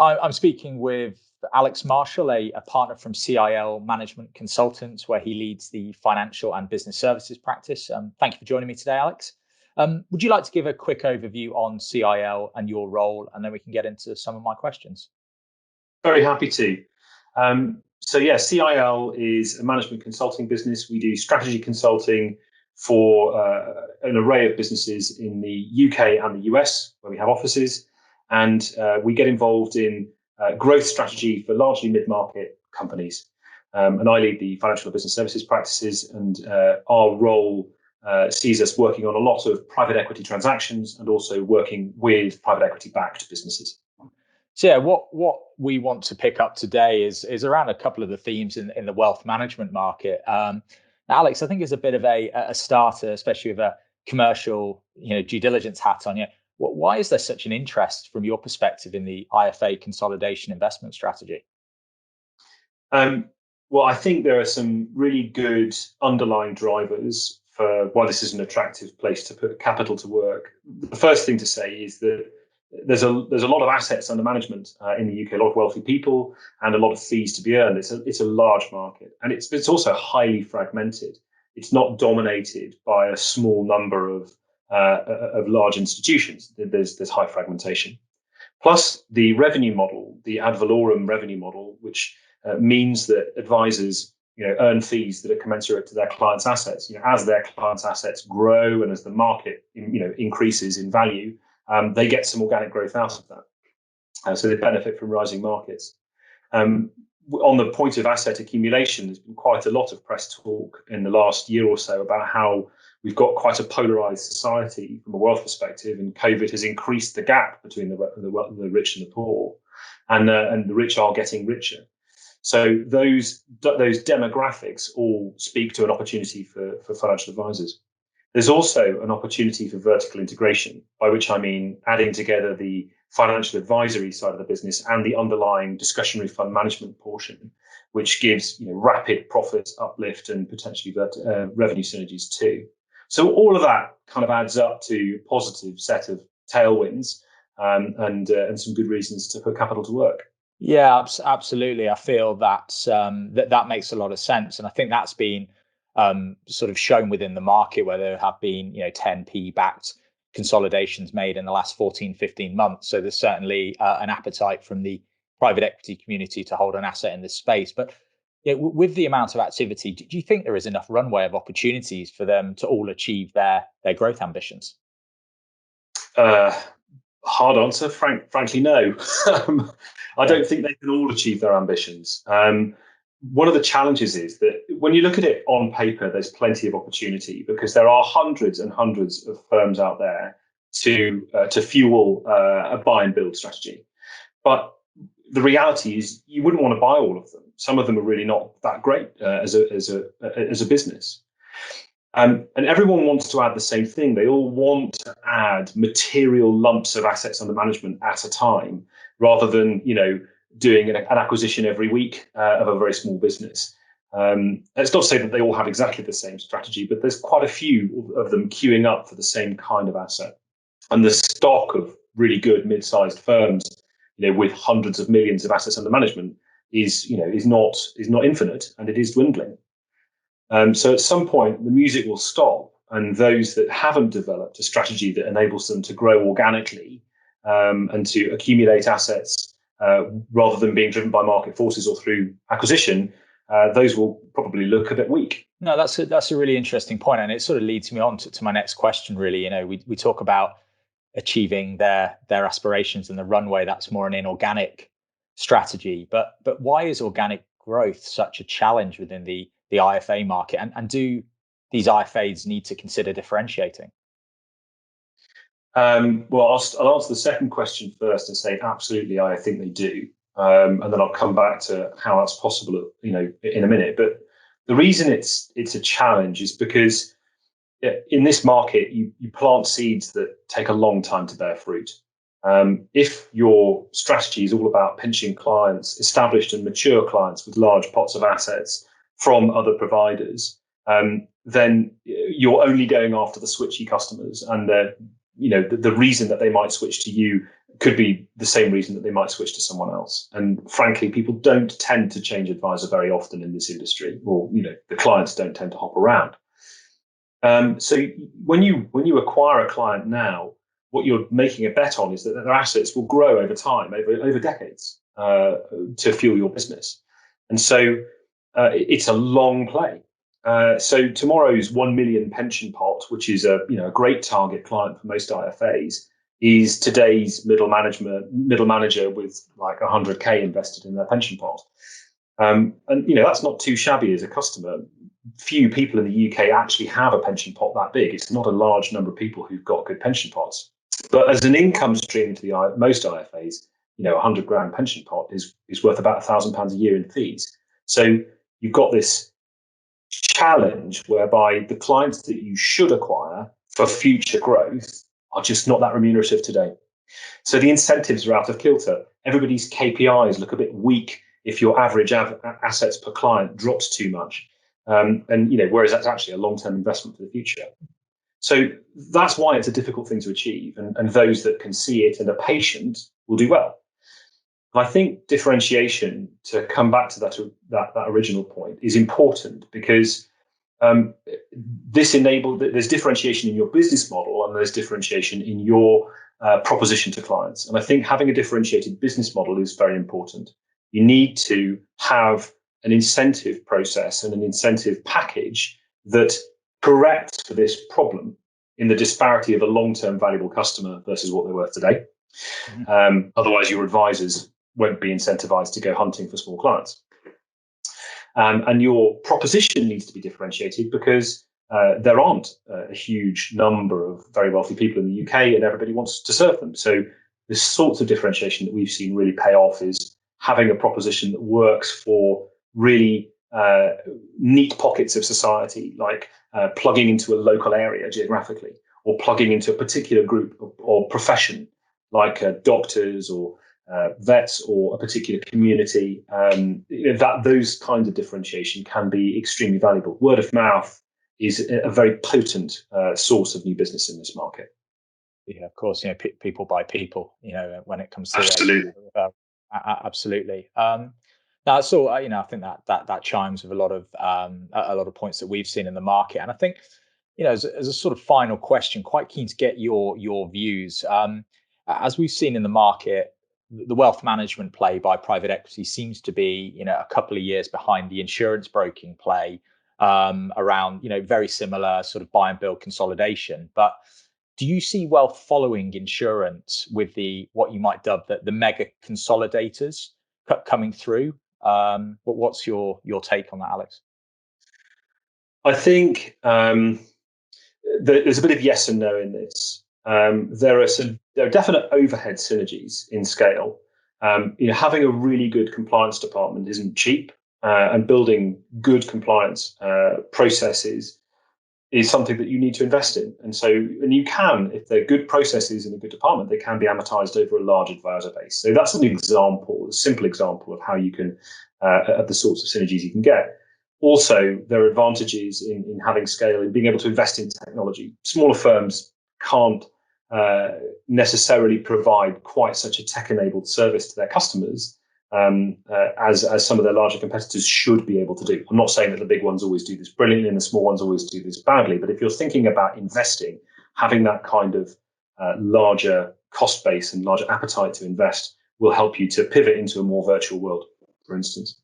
I'm speaking with Alex Marshall, a partner from CIL Management Consultants, where he leads the financial and business services practice. Thank you for joining me today, Alex. Would you like to give a quick overview on CIL and your role, and then we can get into some of my questions? Very happy to. CIL is a management consulting business. We do strategy consulting for an array of businesses in the UK and the US, where we have offices. And we get involved in growth strategy for largely mid-market companies. And I lead the financial and business services practices, and our role sees us working on a lot of private equity transactions and also working with private equity-backed businesses. So yeah, what we want to pick up today is around a couple of the themes in the wealth management market. Alex, I think is a bit of a starter, especially with a commercial, due diligence hat on you. Why is there such an interest from your perspective in the IFA consolidation investment strategy? Well, I think there are some really good underlying drivers for why this is an attractive place to put capital to work. The first thing to say is that there's a lot of assets under management in the UK, a lot of wealthy people, and a lot of fees to be earned. It's a large market, and it's also highly fragmented. It's not dominated by a small number of large institutions. There's high fragmentation. Plus, the revenue model, the ad valorem revenue model, which means that advisors earn fees that are commensurate to their clients' assets. As their clients' assets grow and as the market increases in value, they get some organic growth out of that. So they benefit from rising markets. On the point of asset accumulation, there's been quite a lot of press talk in the last year or so about how we've got quite a polarized society from a wealth perspective, and COVID has increased the gap between the rich and the poor, and the rich are getting richer. So those demographics all speak to an opportunity for financial advisors. There's also an opportunity for vertical integration, by which I mean adding together the financial advisory side of the business and the underlying discretionary fund management portion, which gives rapid profit uplift and potentially revenue synergies too. So all of that kind of adds up to a positive set of tailwinds and some good reasons to put capital to work. Yeah, absolutely. I feel that that makes a lot of sense, and I think that's been sort of shown within the market, where there have been 10p backed consolidations made in the last 14, 15 months. So there's certainly an appetite from the private equity community to hold an asset in this space. But with the amount of activity, do you think there is enough runway of opportunities for them to all achieve their growth ambitions? Hard answer. Frankly, no. I don't think they can all achieve their ambitions. One of the challenges is that when you look at it on paper, there's plenty of opportunity because there are hundreds and hundreds of firms out there to fuel a buy and build strategy. But the reality is you wouldn't want to buy all of them. Some of them are really not that great as a business. And everyone wants to add the same thing. They all want to add material lumps of assets under management at a time, rather than doing an acquisition every week of a very small business. It's not to say that they all have exactly the same strategy, but there's quite a few of them queuing up for the same kind of asset. And the stock of really good mid-sized firms, with hundreds of millions of assets under management is not infinite, and it is dwindling. So at some point, the music will stop, and those that haven't developed a strategy that enables them to grow organically and to accumulate assets rather than being driven by market forces or through acquisition, those will probably look a bit weak. No, that's a really interesting point, and it sort of leads me on to my next question. Really, we talk about achieving their aspirations and the runway. That's more an inorganic strategy, but why is organic growth such a challenge within the IFA market, and do these IFAs need to consider differentiating? Well, I'll answer the second question first and say absolutely, I think they do, and then I'll come back to how that's possible, in a minute. But the reason it's a challenge is because in this market, you plant seeds that take a long time to bear fruit. If your strategy is all about pinching clients, established and mature clients with large pots of assets from other providers, then you're only going after the switchy customers, and the reason that they might switch to you could be the same reason that they might switch to someone else. And frankly, people don't tend to change advisor very often in this industry, or the clients don't tend to hop around. So when you acquire a client now, what you're making a bet on is that their assets will grow over time, over decades, to fuel your business. And so it's a long play. So tomorrow's 1 million pension pot, which is a great target client for most IFAs, is today's middle manager with like 100k invested in their pension pot. And that's not too shabby as a customer. Few people in the UK actually have a pension pot that big. It's not a large number of people who've got good pension pots. But as an income stream to most IFAs, 100 grand pension pot is worth about £1,000 a year in fees. So you've got this challenge whereby the clients that you should acquire for future growth are just not that remunerative today. So the incentives are out of kilter. Everybody's KPIs look a bit weak if your average assets per client drops too much. Whereas that's actually a long-term investment for the future. So that's why it's a difficult thing to achieve. And those that can see it and are patient will do well. I think differentiation, to come back to that original point, is important because there's differentiation in your business model and there's differentiation in your proposition to clients. And I think having a differentiated business model is very important. You need to have an incentive process and an incentive package that corrects for this problem in the disparity of a long-term valuable customer versus what they're worth today. Otherwise, your advisors won't be incentivized to go hunting for small clients. And your proposition needs to be differentiated because there aren't a huge number of very wealthy people in the UK and everybody wants to serve them. So the sorts of differentiation that we've seen really pay off is having a proposition that works for really neat pockets of society, like plugging into a local area geographically, or plugging into a particular group or profession, like doctors or vets or a particular community. Those kinds of differentiation can be extremely valuable. Word of mouth is a very potent source of new business in this market. Yeah, of course. People by people. When it comes to absolutely. Absolutely. Now, so I think that chimes with a lot of points that we've seen in the market, and I think as a sort of final question, quite keen to get your views. As we've seen in the market, the wealth management play by private equity seems to be a couple of years behind the insurance broking play around very similar sort of buy and build consolidation. But do you see wealth following insurance with what you might dub the mega consolidators coming through? What's your take on that, Alex? I think there's a bit of yes and no in this. There are definite overhead synergies in scale. Having a really good compliance department isn't cheap, and building good compliance processes is something that you need to invest in. And you can, if they're good processes in a good department, they can be amortized over a large advisor base. So that's an example, a simple example of how you can, of the sorts of synergies you can get. Also, there are advantages in having scale, in being able to invest in technology. Smaller firms can't necessarily provide quite such a tech-enabled service to their customers as some of their larger competitors should be able to do. I'm not saying that the big ones always do this brilliantly and the small ones always do this badly, but if you're thinking about investing, having that kind of larger cost base and larger appetite to invest will help you to pivot into a more virtual world, for instance.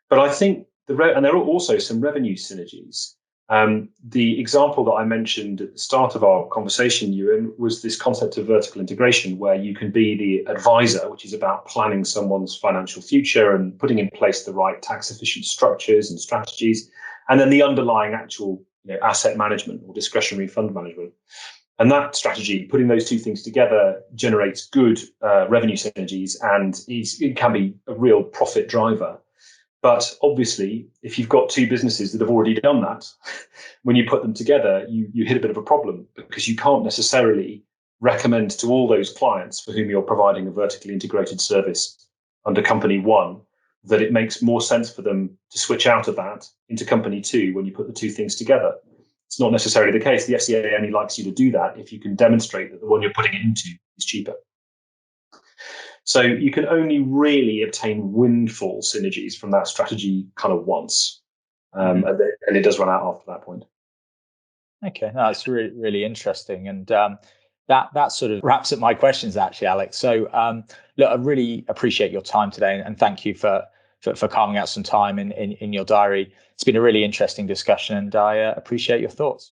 But I think and there are also some revenue synergies. The example that I mentioned at the start of our conversation, Euan, was this concept of vertical integration, where you can be the advisor, which is about planning someone's financial future and putting in place the right tax efficient structures and strategies, and then the underlying actual asset management or discretionary fund management. And that strategy, putting those two things together, generates good revenue synergies, and it can be a real profit driver. But obviously, if you've got two businesses that have already done that, when you put them together, you hit a bit of a problem, because you can't necessarily recommend to all those clients for whom you're providing a vertically integrated service under company one that it makes more sense for them to switch out of that into company two when you put the two things together. It's not necessarily the case. The FCA only likes you to do that if you can demonstrate that the one you're putting it into is cheaper. So you can only really obtain windfall synergies from that strategy kind of once, and it does run out after that point. Okay, no, that's really, really interesting, and that sort of wraps up my questions, actually, Alex. So, look, I really appreciate your time today, and thank you for carving out some time in your diary. It's been a really interesting discussion, and I appreciate your thoughts.